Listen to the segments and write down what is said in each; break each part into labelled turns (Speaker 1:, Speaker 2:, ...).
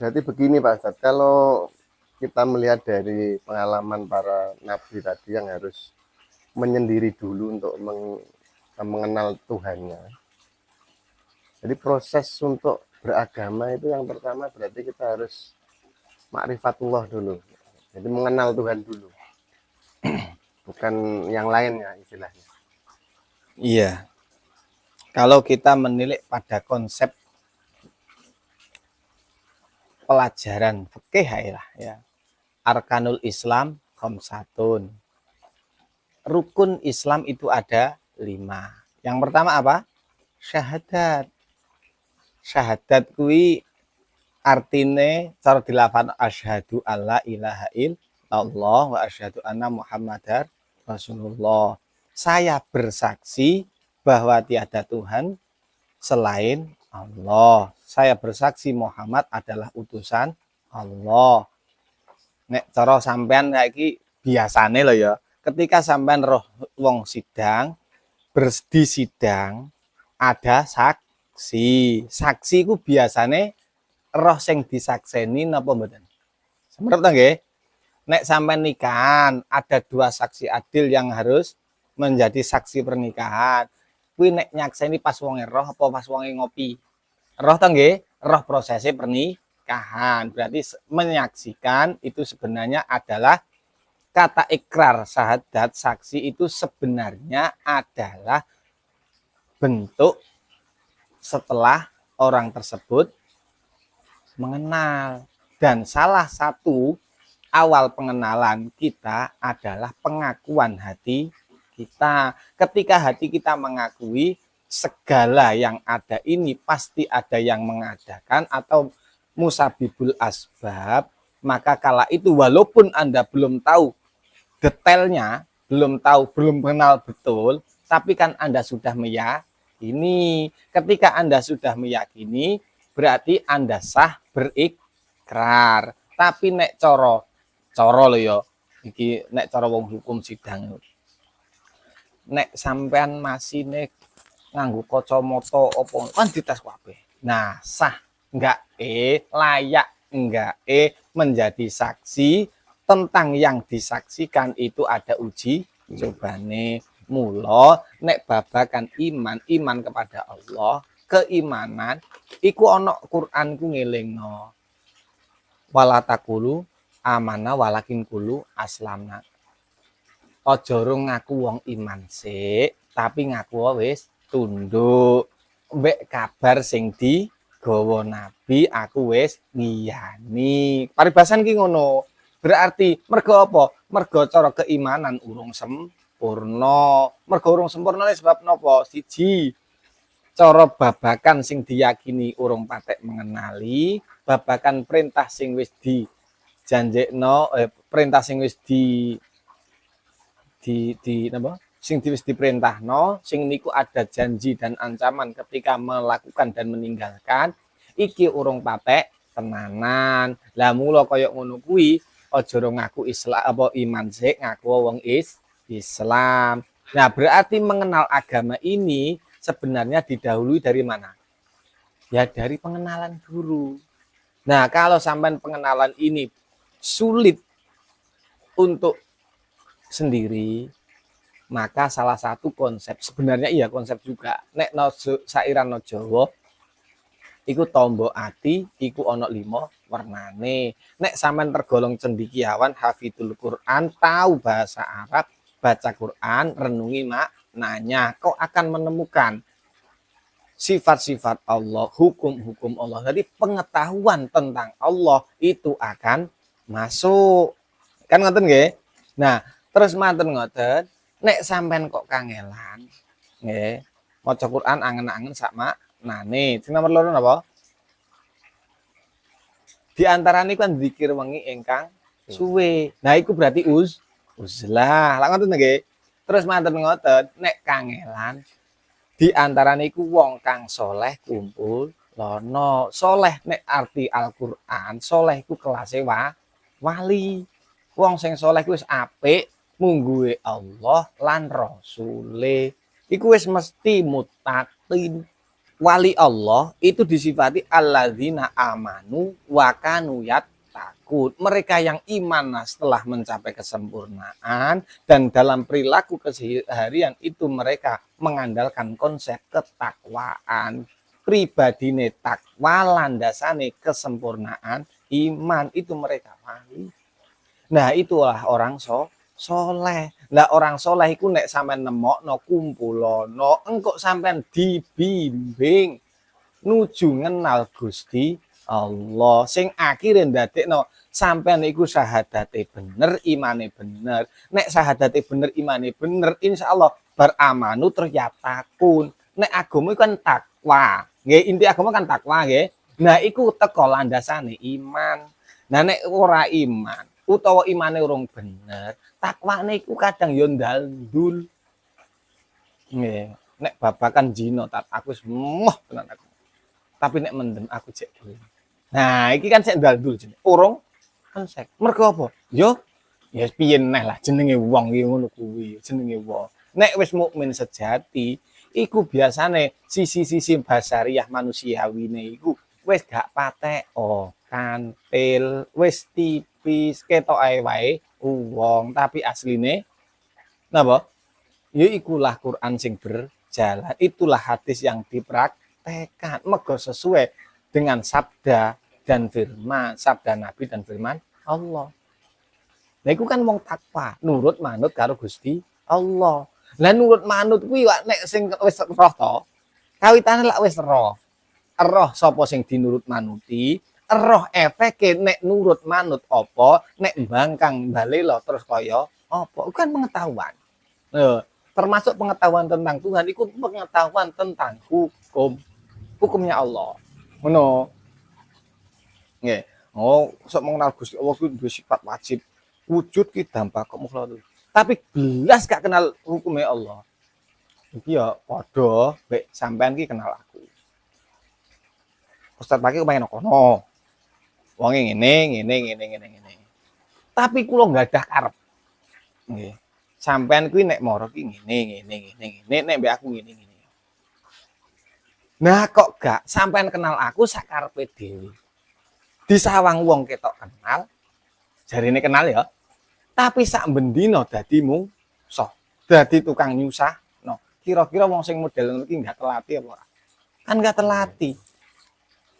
Speaker 1: Berarti begini Pak Ustadz, kalau kita melihat dari pengalaman para nabi tadi yang harus menyendiri dulu untuk mengenal Tuhannya. Jadi proses untuk beragama itu yang pertama berarti kita harus ma'rifatullah dulu. Jadi mengenal Tuhan dulu. Bukan yang lainnya istilahnya.
Speaker 2: Iya. Kalau kita menilik pada konsep pelajaran fikih ya. Arkanul Islam khamsatun. Rukun Islam itu ada 5. Yang pertama apa? Syahadat. Syahadat kui artine cara dilafal asyhadu alla ilaha illallah wa asyhadu anna muhammadar rasulullah. Saya bersaksi bahwa tiada Tuhan selain Allah. Saya bersaksi Muhammad adalah utusan Allah. Nek cara sampean saiki biasane lho ya, ketika sampean roh wong sidang, di sidang ada saksi. Saksi ku biasane roh sing disakseni napa mboten? Semerep ta nggih? Nek sampean nikahan, ada 2 saksi adil yang harus menjadi saksi pernikahan. Kuwi nek nyakseni pas wonge roh apa pas wonge ngopi? Roh ta nggih? Roh prosesnya pernikahan. Berarti menyaksikan itu sebenarnya adalah kata ikrar syahadat saksi itu sebenarnya adalah bentuk setelah orang tersebut mengenal. Dan salah satu awal pengenalan kita adalah pengakuan hati kita. Ketika hati kita mengakui segala yang ada ini pasti ada yang mengadakan atau musabibul asbab, maka kala itu walaupun Anda belum tahu detailnya, belum kenal betul, tapi kan Anda sudah meyakini. Ketika Anda sudah meyakini, berarti Anda sah berikrar. Tapi nek coro lho ya, iki nek cara wong hukum sidang. Nek sampean masih nganggo kacamata apa kan dites kabeh. Nah, sah enggak layak enggak menjadi saksi tentang yang disaksikan itu ada uji cobane. Mula nek babakan iman kepada Allah, keimanan iku ana Quran ku ngelingno. Wala taqulu amanna walakin qulu aslamna. Aja ngaku wong iman sik, tapi ngaku wis tunduk. Mbek kabar sing digawa Nabi aku wis ngiyani. Paribasan ki ngono. Berarti mergo apa? Mergo cara keimanan urung sempurna. Mergo urung sempurna sebab napa? Siji, cara babakan sing diyakini urung patek mengenali, babakan perintah sing wis dijanjekno, perintah sing wis di napa? Sing wis diperintahno, sing niku ada janji dan ancaman ketika melakukan dan meninggalkan, iki urung patek tenanan. Lah mula kaya ngono kuwi aja ngaku Islam apa iman sik, ngaku wong Islam. Nah, berarti mengenal agama ini sebenarnya didahului dari mana? Ya dari pengenalan dulu. Nah, kalau sampai pengenalan ini sulit untuk sendiri, maka salah satu konsep, sebenarnya iya konsep juga, nek no sairan no Jawa iku tombo ati iku ono 5 warnane. Nek sampean tergolong cendekiawan hafidul Quran, tahu bahasa Arab, baca Quran, renungi maknanya, kau akan menemukan sifat-sifat Allah, hukum-hukum Allah. Jadi pengetahuan tentang Allah itu akan masuk. Kan ngoten nggih? Nah, terus manten ngoten, nek sampean kok kangelan, nggih, maca Quran angen-angen sak maknane. Sing nomor 2 napa? Di antarane kan zikir wengi ingkang suwe. Nah, iku berarti uzlah. Lah ngoten nggih. Terus manten ngoten, nek kangelan di antarane iku wong kang soleh kumpul lono. Soleh nek arti Al-Qur'an, soleh iku kelase wali. Wong sing soleh wis apik mungguhe Allah lan rasule. Iku wis mesti muttaqin. wali Allah itu disifati alladzina amanu wa kanu yattaqun. Mereka yang iman setelah mencapai kesempurnaan dan dalam perilaku keseharian itu mereka mengandalkan konsep ketakwaan. Pribadine takwa landasane kesempurnaan iman itu mereka wali. Nah, itulah orang soleh. Lah orang soleh iku nek sampean nemokno kumpulono, engkok sampean dibimbing nuju ngenal Gusti Allah. Sing akhire ndadekno sampean iku syahadate bener, imane bener. Nek syahadate bener, imane bener, insyaallah beramanu teryatakun. Nek agama iku kan takwa. Nggih, inti agama kan takwa nggih. Nah, iku teko landasane iman. Nah, nek ora iman utawa imane urung bener, takwane iku kadang yo ndaldul. Nggih, nek babakan zina tat aku wis moh tenan aku. Tapi nek mendem aku cek dulu. Nah, iki kan sik ndaldul jenenge. Urung konsek. Mergo apa? Yo ya piye neh lah jenenge wong iki ngono kuwi, jenenge wong. Nek wis mukmin sejati, iku biasane sisi-sisi basariah manusiawine iku wis gak patek kantil, wis tipis, ketok ae wae wong, tapi asline napa? Ya ikulah Quran sing berjalan, itulah hadis yang dipraktekkan, mergo sesuai dengan sabda dan firman, sabda Nabi dan firman Allah. Nah, iku kan wong takwa, nurut manut karo Gusti Allah. Lah nurut manut kuwi nek sing wis roh to, kawitane lak wis roh. Roh sapa sing dinurut manuti, roh efeke nek nurut manut apa, nek mbangkang balela terus kaya apa, kan pengetahuan. Termasuk pengetahuan tentang Tuhan, itu pengetahuan tentang hukumnya Allah. Ngono. Nggih. Oh, sok mengenal Gusti Allah kuwi duwe sifat wajib. Wujud ki dampak kok mukhlak. Tapi belas gak kenal hukumnya Allah. Iki ya padha mek sampean ki kenal aku. Ustaz Paki kepengen kono. Wonge ngene. Tapi kula nggak ada karep. Nggih. Sampean kuwi nek moro ki ngene. Nek mbek aku ngene. Nah kok gak sampean kenal aku sakarepe dhewe. Disawang wong ketok kenal. Jarine kenal ya. Tapi sak bendina dadi musuh. Dadi tukang nyusah. No, kira-kira wong sing model ngono ki enggak terlatih apa ora? Kan enggak terlatih.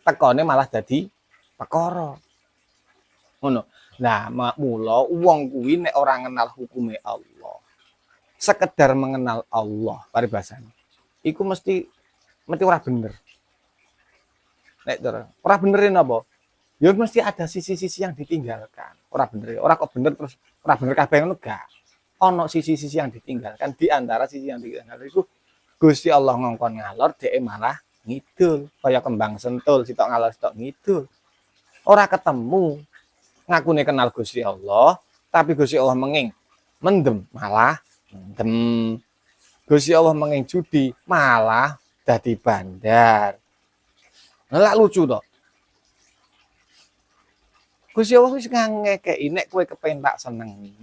Speaker 2: Tekone malah dadi perkara. Ngono. Nah, mula wong kuwi nek ora ngenal hukume Allah. Sekedar mengenal Allah, paribasane. Iku mesti ora bener. Nek ora benerin apa? Ya mesti ada sisi-sisi yang ditinggalkan. Ora bener, ora kok bener terus ora bener kabeh ngono gak. Ono sisi-sisi yang ditinggalkan, di antara sisi yang ditinggalkan itu Gusti Allah ngongkon ngalor dhek malah ngidul, kaya kembang sentul, sitok ngalor sitok ngidul. Ora ketemu. Ngakune kenal Gusti Allah, tapi Gusti Allah mendem malah mendem. Gusti Allah menging judi malah dadi bandar. Lah lucu to. Gusti Allah wis ngekeki nek kowe kepen tak senengi.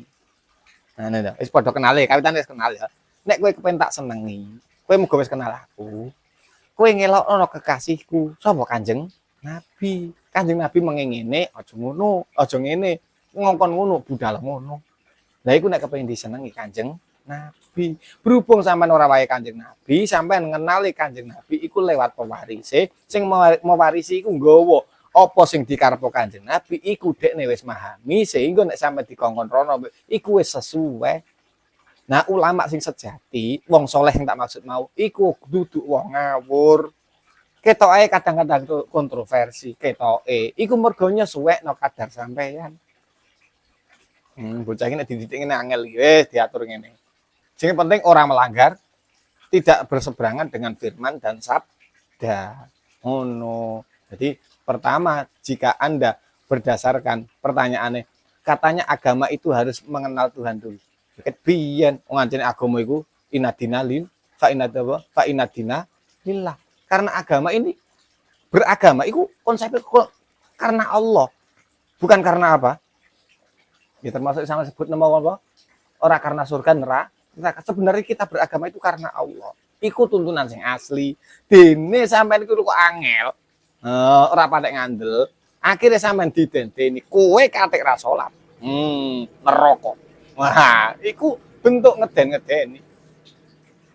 Speaker 2: Nah, wis padha kenale, kawitan wis kenal ya. Nek kowe kepen tak senengi, kowe muga wis kenal aku. Kowe ngelokno kekasihku, sapa Kanjeng Nabi. Kanjeng Nabi mengingine aja ngono, aja ngene, ngongkon ngono, budal ngono. Lah iku nek kepengin disenengi Kanjeng Nabi. Berhubung sampean ora wae Kanjeng Nabi, sampean ngenali Kanjeng Nabi iku lewat pewarise, sing mewarisi iku nggawa apa sing dikarepo Kanjeng Nabi iku dekne wis memahami sehingga nek sampe dikongkon rono iku wis sesuai. Nah, ulama sing sejati, wong soleh sing tak maksud mau, iku duduk wong ngawur. Ketoke kadang-kadang kontroversi, ketoke iku mergo nyesuwekno kadar sampeyan. Bocah iki nek dididik ngene angel iki wis diatur ngene. Sing penting orang melanggar, tidak berseberangan dengan firman dan sabda. Oh no. Jadi pertama, jika Anda berdasarkan pertanyaannya, katanya agama itu harus mengenal Tuhan dulu. Ket biyen wong anjene agama iku inadina lil fa inadina lillah. Karena agama ini beragama itu konsepnya karena Allah, bukan karena apa? Ya termasuk sama sebut nama apa? Orang karena surga neraka. Sebenarnya kita beragama itu karena Allah. Iku tuntunan sing asli. Dene sampean iku kok angel. Ora patek ngandel. Akhirnya sampean didenteni kowe katik ra salat. Neraka. Wah, iku bentuk ngeden-ngedeni.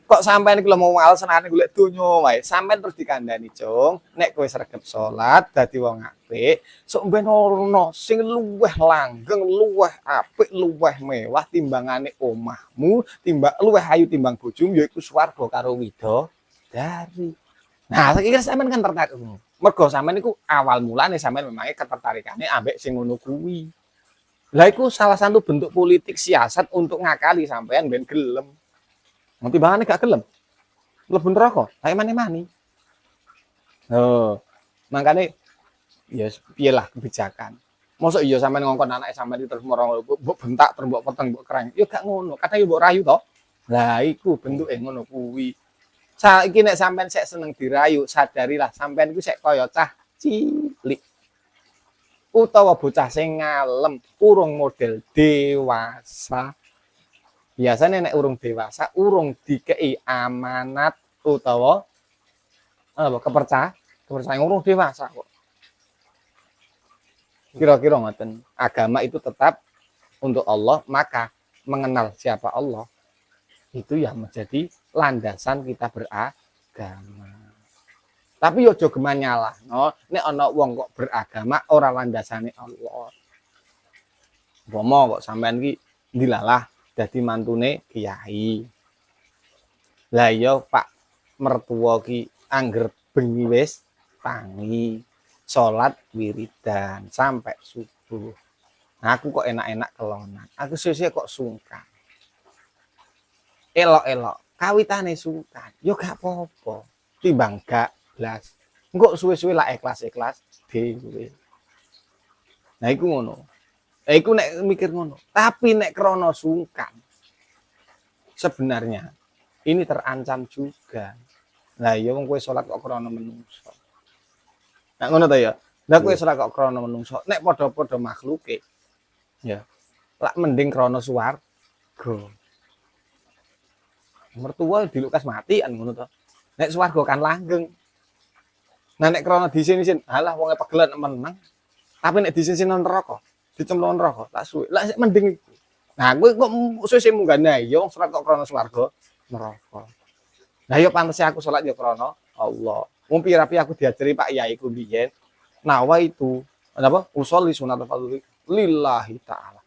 Speaker 2: Kok sampean iki lho mau alasanane golek donya wae. Sampean terus dikandani, Cung. Nek kowe sregep salat dadi wong apik, sok ben ono sing luweh langgeng, luweh apik, luweh mewah timbangane omahmu, luweh ayu timbang bojomu yaiku swarga karo widodari. Nah, saiki sampean kan tertarik. Mergo sampean iku awal mulane sampean memang ketertarikane ambek sing ngono kuwi. Lah iku salah satu bentuk politik siasat untuk ngakali sampean ben gelem. Nanti bahane gak gelem. Mlebu neraka, ae mani-mani. Makane ya piye lah kebijakan. Mosok iya sampean ngongkon anake sampean terus morong mbok bentak terus mbok peteng mbok kreng. Ya gak ngono, kadang ya mbok rayu to. Lah iku bentuke ngono kuwi. Saiki nek sampean sek seneng dirayu, sadarilah sampean iku sek kaya cah cilik. Utawa bocah sing ngalem, urung model dewasa. Biasanya nek urung dewasa, urung dikei amanat utawa apa kepercayaan urung dewasa kok. Kira-kira ngoten. Agama itu tetap untuk Allah, maka mengenal siapa Allah itu yang menjadi landasan kita beragama. Tapi yo aja geman nyalahno nek ana wong kok beragama ora landasane Allah. Umpama kok sampean iki dilalah dadi mantune kiai. Lah iya Pak mertua ki angger bengi wis tangi, salat wiridan sampai subuh. Nah, aku kok enak-enak kelonan. Aku sesuk kok sungkan. Elok-elok kawitane sungkan. Yo gak apa-apa. Timbang gak blas. Engko suwe-suwe lah ikhlas-ikhlas dhewe. Nah iku ngono. Iku nek mikir ngono. Tapi nek krono sungkan, sebenarnya ini terancam juga. Lah ya wong kowe salat kok krono menungso. Nah ngono ta ya. Lah kowe salat kok krono menungso, nek padha-padha makhluke. Ya. Lak mending krono swarga. Mertua dilukas mati kan ngono to. Nek swarga kan langgeng. Nah nek krono disin-isin, halah wong pegelen meneng. Tapi nek disin-isin neraka, dicemplung neraka, tak suwe. Lah mending iku. Nah, kowe kok suwe munggane ya wong salat kok krana swarga neraka. Lah ya pantes aku salat ya krana Allah. Wong pira-pira aku diajari Pak Yai ku biyen. Nawa itu apa? Usolli sunnatul fardhu lillahi taala.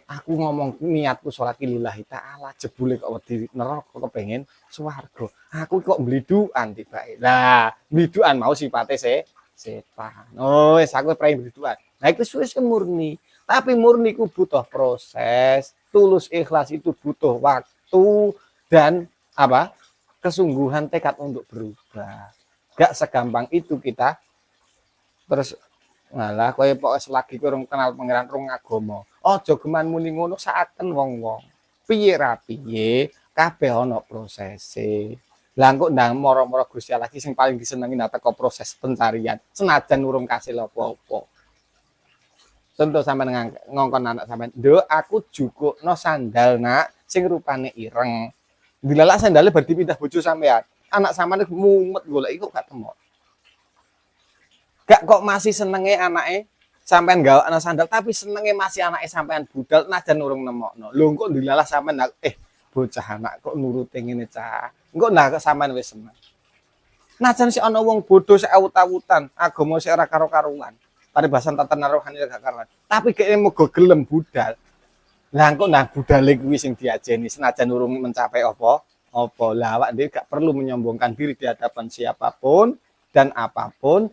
Speaker 2: Aku ngomong niatku salat lillahi taala, jebule kok wedi neraka kepengin swarga. Aku kok mblidukan tibake. Lah, mblidukan mau sifate setan. Oh, wis aku prei mblidukan. Nah, itu suwe murni. Tapi murni ku butuh proses, tulus ikhlas itu butuh waktu dan apa? Kesungguhan tekad untuk berubah. Gak segampang itu kita terus ngalah kowe pokoke selagi kowe kenal pangeran rong agama. Aja geman muni ngono saaken wong-wong. Piye ra piye, kabeh ana prosese. Lah kok ndang moro-moro Gusti Allah sing paling disenengi teko proses pencarian, senajan urung kasil apa-apa. Contoh sampean ngongkon anak sampean, "Nduk, aku jukukno sandal, Nak, sing rupane ireng." Dilalak sandale bar dipindah bojo sampean. Anak sampean mumet golek iku gak temu. Gak kok masih senenge anake sampean gawe ana sandal, tapi senenge masih anake sampean budal najan urung nemokno. Lho kok dilalah sampean bocah anak kok nuruti ngene cah. Engko ndak sampean wis seneng. Najan sik ana wong bodoh sik awut-awutan, agama sik ora karo-karuan. Paribasan tatanan rohani gak karuan. Tapi kene muga gelem budal. Lah engko nah budale kuwi sing diajeni senajan urung mencapai apa? Lah awak dhewe gak perlu menyombongkan diri di hadapan siapapun dan apapun.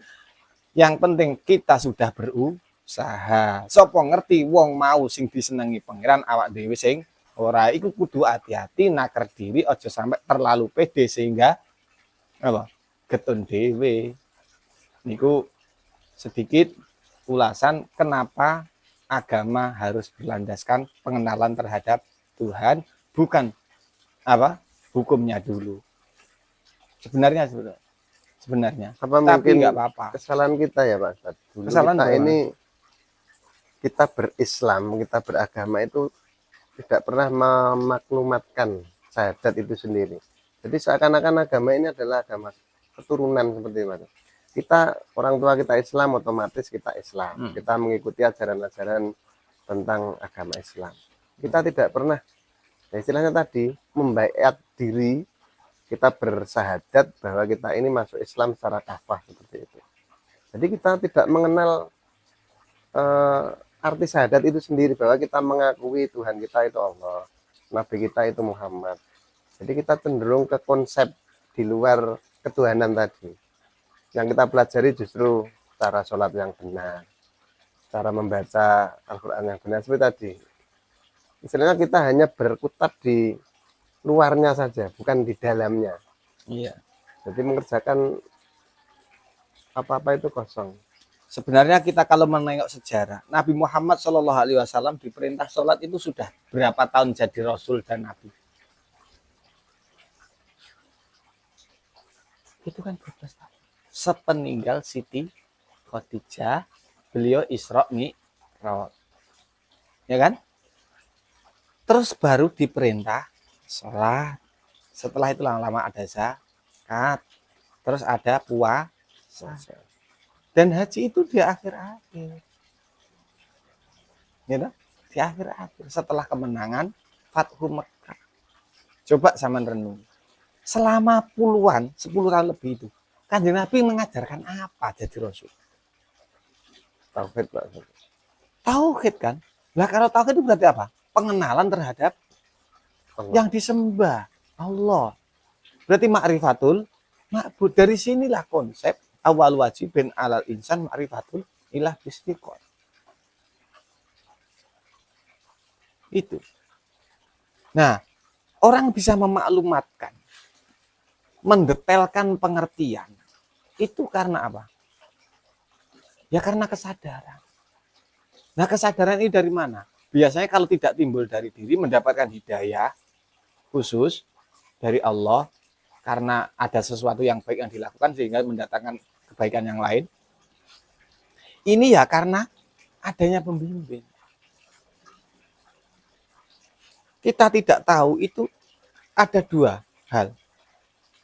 Speaker 2: Yang penting kita sudah berusaha. Sopo ngerti wong mau sing disenengi pangeran awak dhewe sing ora iku kudu hati-hati naker diri aja sampai terlalu pede sehingga apa? Getun dhewe. Niku sedikit ulasan kenapa agama harus berlandaskan pengenalan terhadap Tuhan, bukan apa hukumnya dulu. Sebenarnya
Speaker 1: apa
Speaker 2: tapi
Speaker 1: mungkin
Speaker 2: nggak apa-apa.
Speaker 1: kesalahan kita ya Pak Ustadz. Dulu
Speaker 2: Kesalahan
Speaker 1: kita
Speaker 2: apa?
Speaker 1: ini kita berislam, kita beragama itu tidak pernah memaklumatkan syahadat itu sendiri. Jadi seakan-akan agama ini adalah agama keturunan seperti itu. Kita orang tua kita Islam, otomatis kita Islam. Kita mengikuti ajaran-ajaran tentang agama Islam. Kita tidak pernah, ya istilahnya tadi, membaiat diri, kita bersahadat bahwa kita ini masuk Islam secara kafah seperti itu. Jadi kita tidak mengenal arti syahadat itu sendiri, bahwa kita mengakui Tuhan kita itu Allah, Nabi kita itu Muhammad. Jadi kita cenderung ke konsep di luar ketuhanan tadi. Yang kita pelajari justru cara sholat yang benar, cara membaca Al-Quran yang benar seperti tadi. Istilahnya kita hanya berkutat di luarnya saja, bukan di dalamnya.
Speaker 2: Iya.
Speaker 1: Jadi mengerjakan apa-apa itu kosong.
Speaker 2: Sebenarnya kita kalau menengok sejarah, Nabi Muhammad SAW diperintah sholat itu sudah berapa tahun jadi Rasul dan Nabi? Itu kan 12 tahun. Sepeninggal Siti Khadijah, beliau Isra Mi'raj. Ya kan? Terus baru diperintah sholat. Setelah itu lama-lama ada zakat. Terus ada puasa. Dan haji itu di akhir-akhir. Gitu? Di akhir-akhir. Setelah kemenangan Fathu Mekah. Coba sama renung. Selama puluhan, 10 tahun lebih itu, Kanjeng Nabi mengajarkan apa jadi Rasul?
Speaker 1: Tauhid, Pak.
Speaker 2: Tauhid kan? Lah kalau tauhid itu berarti apa? Pengenalan terhadap
Speaker 1: Allah.
Speaker 2: yang disembah, Allah. Berarti ma'rifatul ma'bud. Dari sinilah konsep awal wajibin alal insan ma'rifatul ilah bistiqor. Itu. Nah, orang bisa memaklumatkan, mendetailkan pengertian. Itu karena apa? Ya karena kesadaran. Nah, kesadaran ini dari mana? Biasanya kalau tidak timbul dari diri, mendapatkan hidayah khusus dari Allah karena ada sesuatu yang baik yang dilakukan sehingga mendatangkan kebaikan yang lain. Ini ya karena adanya pembimbing. Kita tidak tahu itu ada dua hal.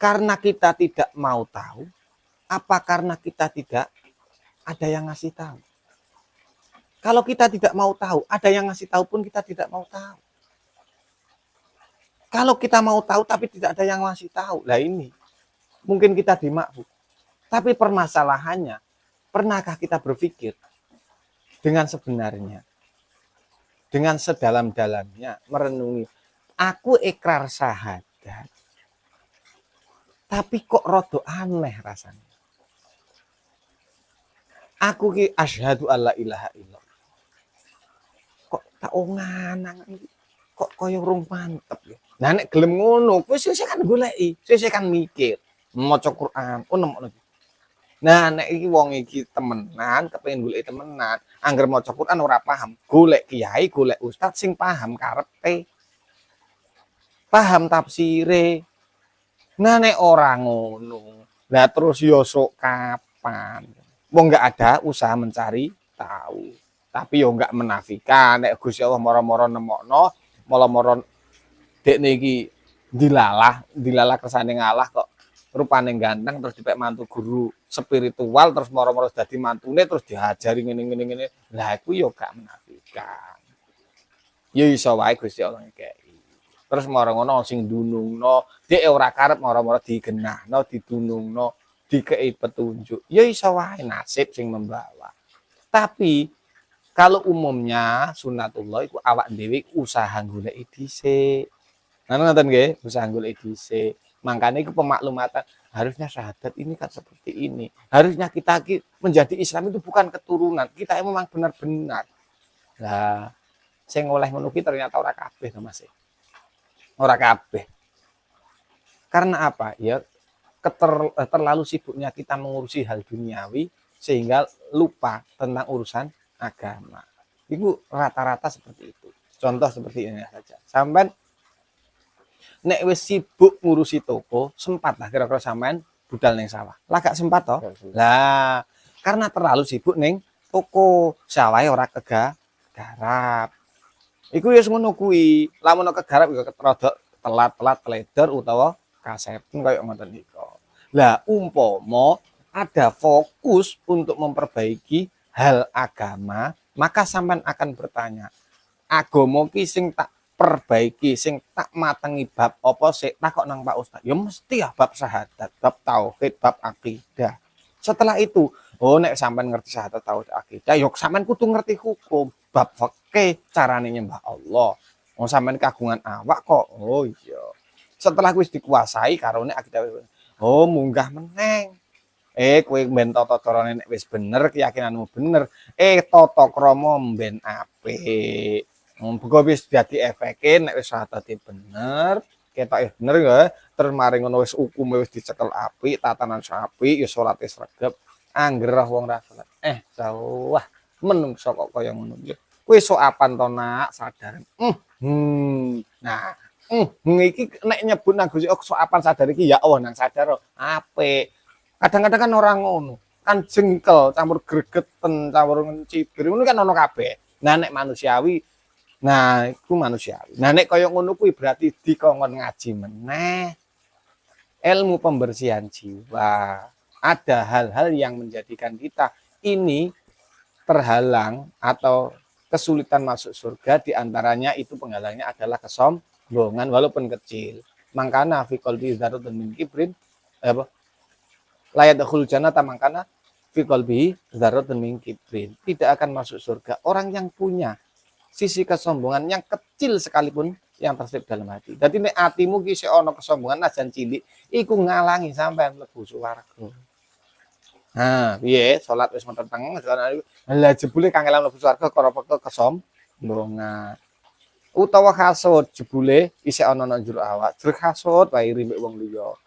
Speaker 2: Karena kita tidak mau tahu, apa karena kita tidak ada yang ngasih tahu? Kalau kita tidak mau tahu, ada yang ngasih tahu pun kita tidak mau tahu. Kalau kita mau tahu tapi tidak ada yang ngasih tahu, lah ini mungkin kita dimaksud. Tapi permasalahannya, pernahkah kita berpikir dengan sebenarnya, dengan sedalam-dalamnya, merenungi, aku ikrar syahadat, tapi kok rodo aneh rasanya. Aku ki asyhadu alla ilaha illallah. Kok tak ongan kok koyo urung mantep ya. Nah nek gelem ngono, kowe sesuk kan goleki, sesuk kan mikir, maca Quran, nemokno. Nah nek iki wong iki temenan, kepengin golek temenan, angger maca Quran ora paham, golek kiai, golek ustaz sing paham karepe. Paham tafsire. Nah nek ora ngono, lah terus yo sok kapan? Wong enggak ada usaha mencari tahu. Tapi yo enggak menafikan nek Gusti Allah moro-moro nemokno, moro-moro dekne iki dilalah kersane ngalah kok rupane ganteng terus dipek mantu guru spiritual terus moro-moro dadi mantune terus diajari ngene. Lah iku yo gak menafikan. Ya iso wae Gusti Allah ngekeki. Terus moro ngono sing dunungno, dhek ora karep moro-moro digenahno, didunungno, dikei petunjuk. Ya iso wae nasib sing membawa. Tapi kalau umumnya sunatullah itu awak dhewe usaha goleki dhisik. Nah, ngoten nggih, usaha goleki dhisik. Makanya itu pemaklumatan harusnya syahadat ini kan seperti ini. Harusnya kita menjadi Islam itu bukan keturunan. Kita memang benar-benar. Lah, sing oleh ngono ki ternyata ora kabeh to Mas. Ora kabeh. Karena apa? Ya terlalu sibuknya kita mengurusi hal duniawi sehingga lupa tentang urusan agama. Itu rata-rata seperti itu. Contoh seperti ini saja. Sampai nek wis sibuk ngurusi toko, sempat lah kira-kira sampean budal ning sawah. Lah gak sempat toh? Lah, karena terlalu sibuk ning toko, sawahe ora kegarap. Iku ya ngono kuwi. Lamun kegarap ya rada telat-telat teledor utawa kaset kayak ngoten niku. Lah umpama ada fokus untuk memperbaiki hal agama, maka sampean akan bertanya, agama ki sing tak perbaiki, sing tak matengi bab apa sik takok nang Pak Ustaz. Ya mesti ya bab syahadat, bab tauhid, bab akidah. Setelah itu, oh nek sampean ngerti syahadat tauhid akidah, yo sampean kudu ngerti hukum, bab fikih, carane nyembah Allah. Oh sampean kagungan awak kok. Oh iya. Setelah wis dikuasai karone akidah, oh munggah meneng. Kowe mben tata carane nek wis bener, keyakinanmu bener. Tata krama mben apik. Muga wis dadi efeke nek wis syahatate bener, ketoke bener ya, terus mari ngono wis hukume wis dicekel apik, tatanan apik, ya salate sregep. Angger wong ra salat. Jauh menungso kok kaya ngono iki. Kowe sok apan to nak sadar. Nah, iki nek nyebut nang Gusti sok apan sadar iki ya Allah nang sadar apik. Kadang-kadang kan orang ngono, kan jengkel, campur gregeten, campur cibir, ngono kan ono kabeh. Nah nek manusiawi, nah iku manusiawi. Nah nek kaya ngono kuwi berarti dikongkon ngaji meneh. Ilmu pembersihan jiwa. Ada hal-hal yang menjadikan kita ini terhalang atau kesulitan masuk surga, diantaranya itu penghalangnya adalah kesombongan walaupun kecil. Mangkana fi qalbi dzarratun min kibrin apa? Layak dakhul jannata mangkana fi qalbi dzarratun min kibrin. Tidak akan masuk surga orang yang punya sisi kesombongan yang kecil sekalipun yang terselip dalam hati. Dadi nek atimu ki sik ana kesombongan najan cilik, iku ngalangi sampean mlebu swarga. Nah, piye salat wis meteng, lah jebule kangelan mlebu swarga karo kesombongan. Utawa hasud jebule isih ana nang jero awak, jero hasud wae iri mek wong liya.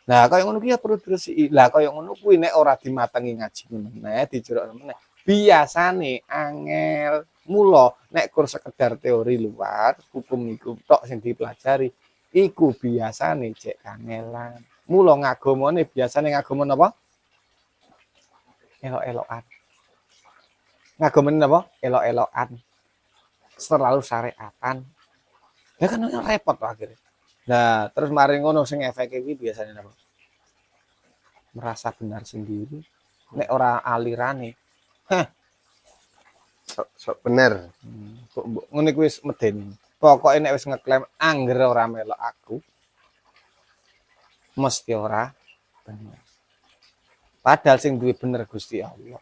Speaker 2: Nah, kaya ngono kuwi ya perlu diresiki. Lah kaya ngono kuwi nek ora dimatengi ngaji meneh, dijerok meneh. Biasane angel. Mula nek kur sekedar teori luar, hukum iku tok sing dipelajari, iku biasane cek kangelan. Mula ngagamane biasane ngagama napa? Elok-elokan. Ngagamane napa? Elok-elokan. Selalu syariatan. Ya kan repot tuh akhirnya. Nah, terus mari ngono sing efeke iki biasane napa? Merasa benar sendiri. Nek ora alirane.
Speaker 1: Sok bener.
Speaker 2: Kok ngene kuwi wis medeni. Pokoke nek wis ngeklaim angger ora melok aku, mesti ora bener. Padahal sing duwe bener Gusti Allah.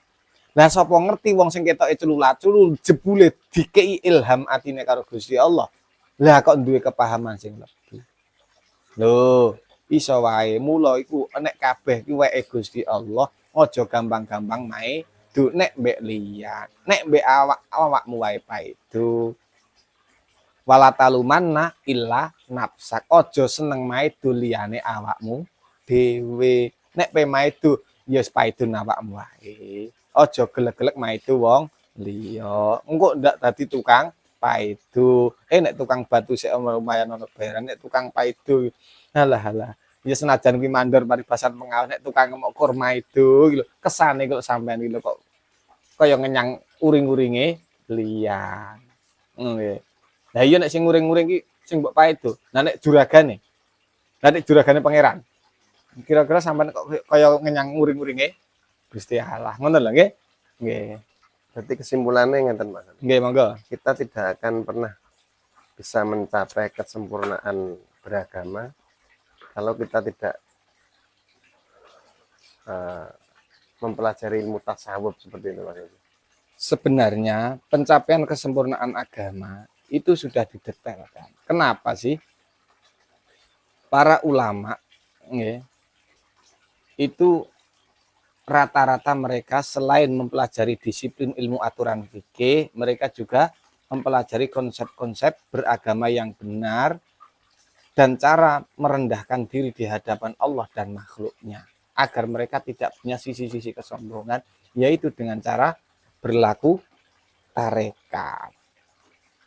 Speaker 2: Lah sapa ngerti wong sing ketoke culula-culul jebule dikei ilham atine karo Gusti Allah. Lah kok duwe kepahaman sing lebih. Lho, iso wae mula iku nek kabeh ki weke Gusti Allah, aja gampang-gampang mae nek mbek liyan, nek mbek awakmu wae paido. Wala talumanna illa nafsak. Aja seneng maido liyane awakmu dhewe. Nek pe maido ya paido awakmu wae. Aja gelek-gelek maido wong liya. Engko ndak dadi tukang paido. Nek tukang batu sik lumayan ono bayaran, nek tukang paido halah. Ya senajan kuwi mandor paribasan pengawas, nek tukang ngemok kurma itu gitu. Kesane kok sampean iki kok kaya ngenyang uring-uringe liyan. Nggih. Lah iya nek sing uring-uring ki sing mbok paedo. Lah nek juragane. Lah nek juragane pangeran. Kira-kira sampean kok kaya ngenyang uring-uringe Gusti Allah. Ngono lho nggih. Nggih.
Speaker 1: Berarti kesimpulannya ngeten Mas.
Speaker 2: Nggih, monggo.
Speaker 1: Kita tidak akan pernah bisa mencapai kesempurnaan beragama kalau kita tidak mempelajari ilmu tasawuf seperti itu Mas.
Speaker 2: Sebenarnya pencapaian kesempurnaan agama itu sudah didetailkan. Kenapa sih? Para ulama itu rata-rata mereka selain mempelajari disiplin ilmu aturan fikih, mereka juga mempelajari konsep-konsep beragama yang benar dan cara merendahkan diri di hadapan Allah dan makhluknya, agar mereka tidak punya sisi-sisi kesombongan, yaitu dengan cara berlaku tarekat.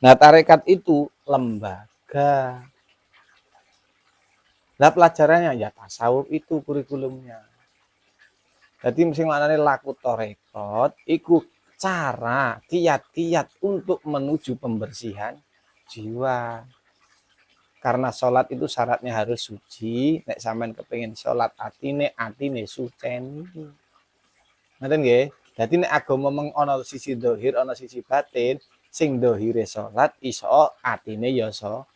Speaker 2: Nah, tarekat itu lembaga. Nah, pelajarannya ya tasawuf itu kurikulumnya. Jadi sing maknane laku tarekat iku cara kiat-kiat untuk menuju pembersihan jiwa. Karena sholat itu syaratnya harus suci. Nek sampean kepengin sholat atine suceni. Ngoten nggih. Dadi nek agama meng ana sisi zahir, ana sisi batin, sing zahire sholat iso atine ya sholat.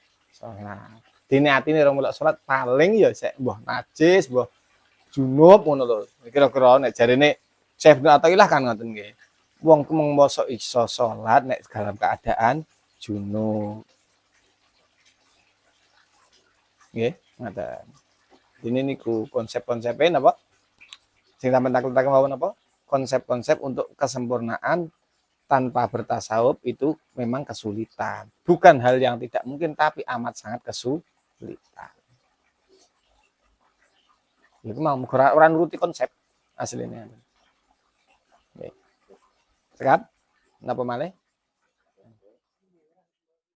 Speaker 2: Dene atine ora melok sholat paling ya sik mbah najis, mbah junub ngono lho. Kira-kira nek jarene Syekh Ibnu Athaillah kan ngoten nggih. Wong mung mosok iso sholat nek dalam keadaan junub. Nggih, ngoten. Ini niku konsep-konsepnya napa? Sing sampeyan taklet mawon napa? Konsep-konsep untuk kesempurnaan tanpa bertasawuf itu memang kesulitan. Bukan hal yang tidak mungkin, tapi amat sangat kesulitan. Itu mau ora nuruti konsep aslinya. Oke. Sekat? Napa malih?